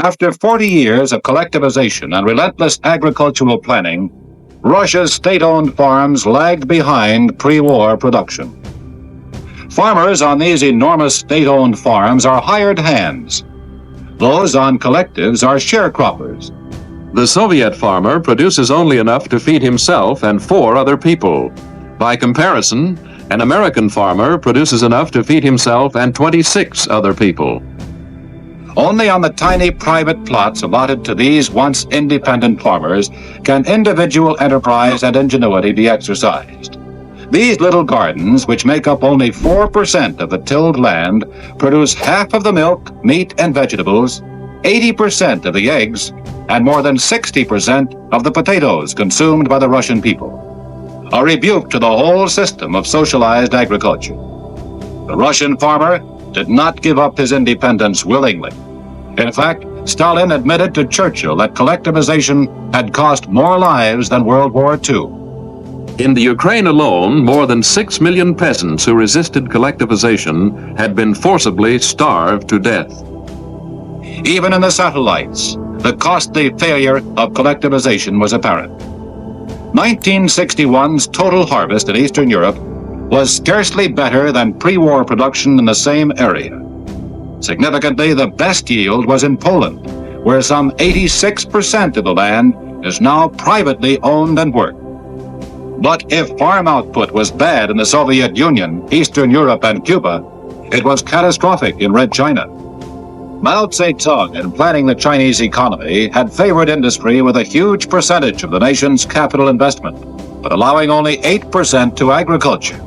After 40 years of collectivization and relentless agricultural planning, Russia's state-owned farms lagged behind pre-war production. Farmers on these enormous state-owned farms are hired hands. Those on collectives are sharecroppers. The Soviet farmer produces only enough to feed himself and 4 other people. By comparison, an American farmer produces enough to feed himself and 26 other people. Only on the tiny private plots allotted to these once independent farmers can individual enterprise and ingenuity be exercised. These little gardens, which make up only 4% of the tilled land, produce half of the milk, meat, and vegetables, 80% of the eggs, and more than 60% of the potatoes consumed by the Russian people. A rebuke to the whole system of socialized agriculture. The Russian farmer did not give up his independence willingly. In fact, Stalin admitted to Churchill that collectivization had cost more lives than World War II. In the Ukraine alone, more than 6 million peasants who resisted collectivization had been forcibly starved to death. Even in the satellites, the costly failure of collectivization was apparent. 1961's total harvest in Eastern Europe was scarcely better than pre-war production in the same area. Significantly, the best yield was in Poland, where some 86% of the land is now privately owned and worked. But if farm output was bad in the Soviet Union, Eastern Europe, and Cuba, it was catastrophic in Red China. Mao Zedong, in planning the Chinese economy, had favored industry with a huge percentage of the nation's capital investment, but allowing only 8% to agriculture.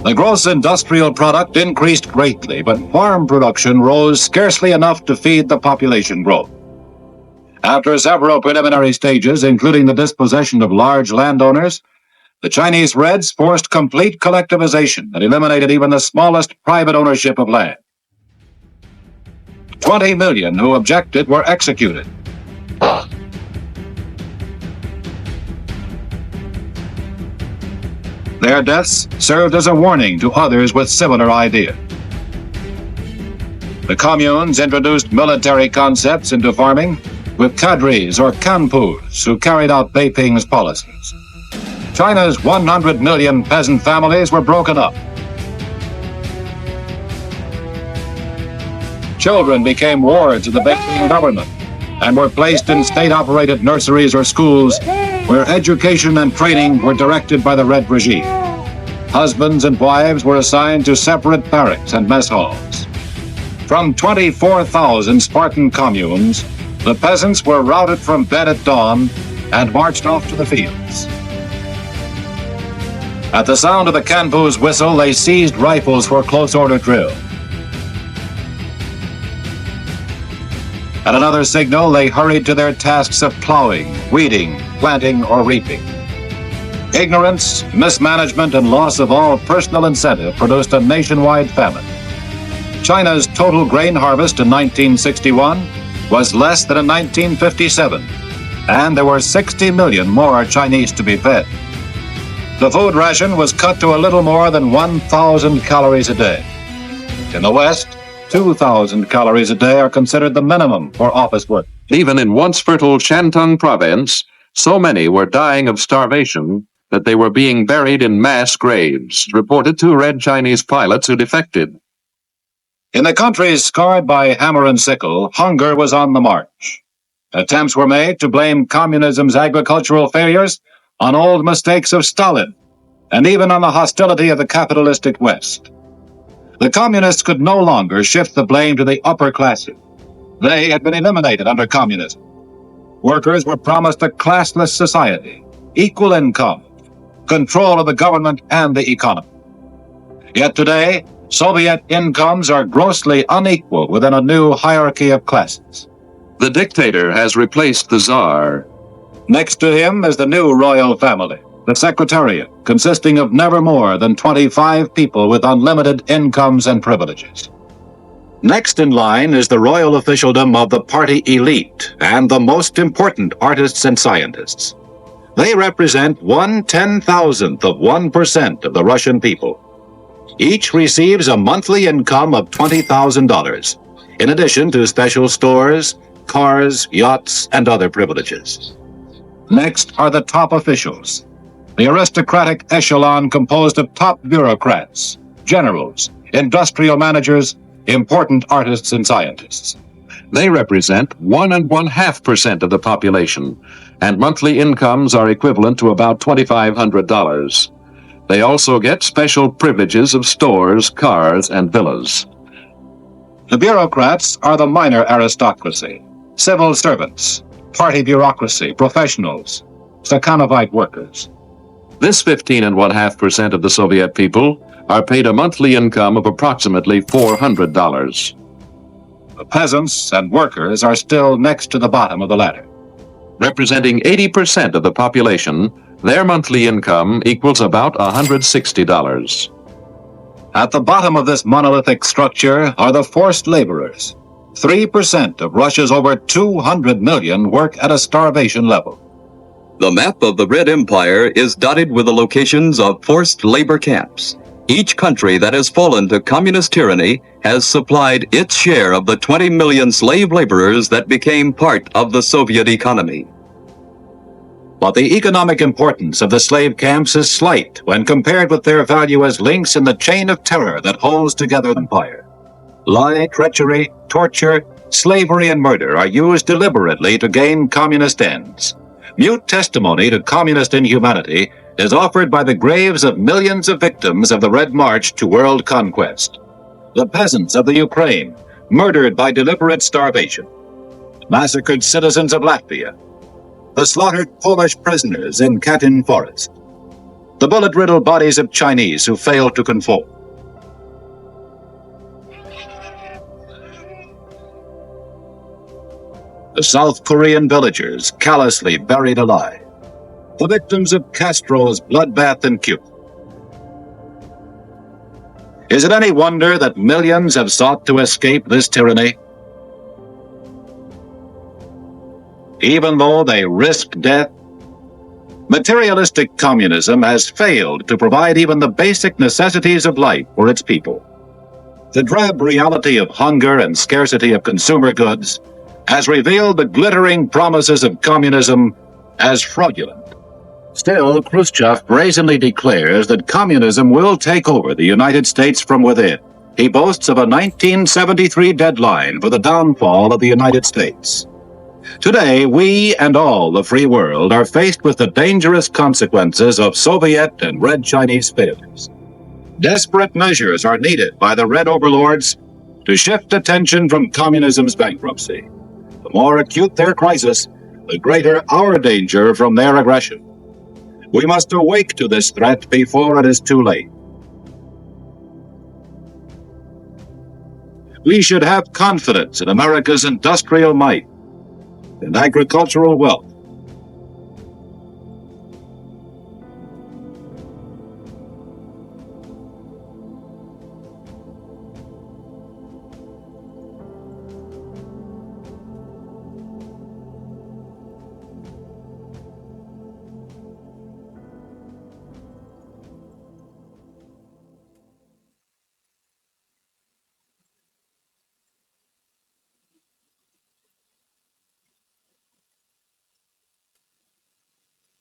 The gross industrial product increased greatly, but farm production rose scarcely enough to feed the population growth. After several preliminary stages, including the dispossession of large landowners, the Chinese Reds forced complete collectivization that eliminated even the smallest private ownership of land. 20 million who objected were executed. Their deaths served as a warning to others with similar ideas. The communes introduced military concepts into farming with cadres or kanpus who carried out Beiping's policies. China's 100 million peasant families were broken up. Children became wards of the Beiping government and were placed in state-operated nurseries or schools where education and training were directed by the Red regime. Husbands and wives were assigned to separate barracks and mess halls. From 24,000 Spartan communes, the peasants were routed from bed at dawn and marched off to the fields. At the sound of the kanpu's whistle, they seized rifles for close order drill. At another signal, they hurried to their tasks of plowing, weeding, planting, or reaping. Ignorance, mismanagement, and loss of all personal incentive produced a nationwide famine. China's total grain harvest in 1961 was less than in 1957, and there were 60 million more Chinese to be fed. The food ration was cut to a little more than 1,000 calories a day. In the West, 2,000 calories a day are considered the minimum for office work. Even in once fertile Shantung province, so many were dying of starvation that they were being buried in mass graves, reported to Red Chinese pilots who defected. In the countries scarred by hammer and sickle, hunger was on the march. Attempts were made to blame communism's agricultural failures on old mistakes of Stalin, and even on the hostility of the capitalistic West. The communists could no longer shift the blame to the upper classes. They had been eliminated under communism. Workers were promised a classless society, equal income, control of the government and the economy. Yet today, Soviet incomes are grossly unequal within a new hierarchy of classes. The dictator has replaced the Tsar. Next to him is the new royal family, the Secretariat, consisting of never more than 25 people with unlimited incomes and privileges. Next in line is the royal officialdom of the party elite and the most important artists and scientists. They represent 1/10,000th of 1% of the Russian people. Each receives a monthly income of $20,000, in addition to special stores, cars, yachts, and other privileges. Next are the top officials, the aristocratic echelon composed of top bureaucrats, generals, industrial managers, important artists and scientists. They represent 1.5% of the population, and monthly incomes are equivalent to about $2,500. They also get special privileges of stores, cars, and villas. The bureaucrats are the minor aristocracy, civil servants, party bureaucracy, professionals, Stakhanovite workers. This 15.5% of the Soviet people are paid a monthly income of approximately $400. The peasants and workers are still next to the bottom of the ladder. Representing 80% of the population, their monthly income equals about $160. At the bottom of this monolithic structure are the forced laborers. 3% of Russia's over 200 million work at a starvation level. The map of the Red Empire is dotted with the locations of forced labor camps. Each country that has fallen to communist tyranny has supplied its share of the 20 million slave laborers that became part of the Soviet economy. But the economic importance of the slave camps is slight when compared with their value as links in the chain of terror that holds together the empire. Lie, treachery, torture, slavery, and murder are used deliberately to gain communist ends. Mute testimony to communist inhumanity is offered by the graves of millions of victims of the Red March to world conquest. The peasants of the Ukraine, murdered by deliberate starvation. Massacred citizens of Latvia. The slaughtered Polish prisoners in Katyn Forest. The bullet-riddled bodies of Chinese who failed to conform. The South Korean villagers callously buried alive. The victims of Castro's bloodbath in Cuba. Is it any wonder that millions have sought to escape this tyranny? Even though they risk death, materialistic communism has failed to provide even the basic necessities of life for its people. The drab reality of hunger and scarcity of consumer goods has revealed the glittering promises of communism as fraudulent. Still, Khrushchev brazenly declares that communism will take over the United States from within. He boasts of a 1973 deadline for the downfall of the United States. Today, we and all the free world are faced with the dangerous consequences of Soviet and Red Chinese failures. Desperate measures are needed by the Red overlords to shift attention from communism's bankruptcy. The more acute their crisis, the greater our danger from their aggression. We must awake to this threat before it is too late. We should have confidence in America's industrial might and agricultural wealth.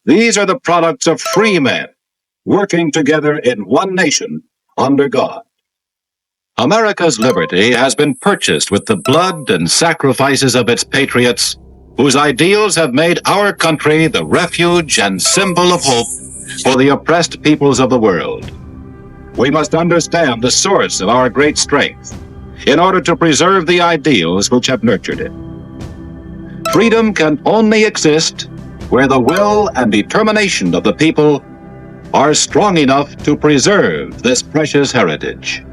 These are the products of free men working together in one nation under God. America's liberty has been purchased with the blood and sacrifices of its patriots, whose ideals have made our country the refuge and symbol of hope for the oppressed peoples of the world. We must understand the source of our great strength in order to preserve the ideals which have nurtured it. Freedom can only exist where the will and determination of the people are strong enough to preserve this precious heritage.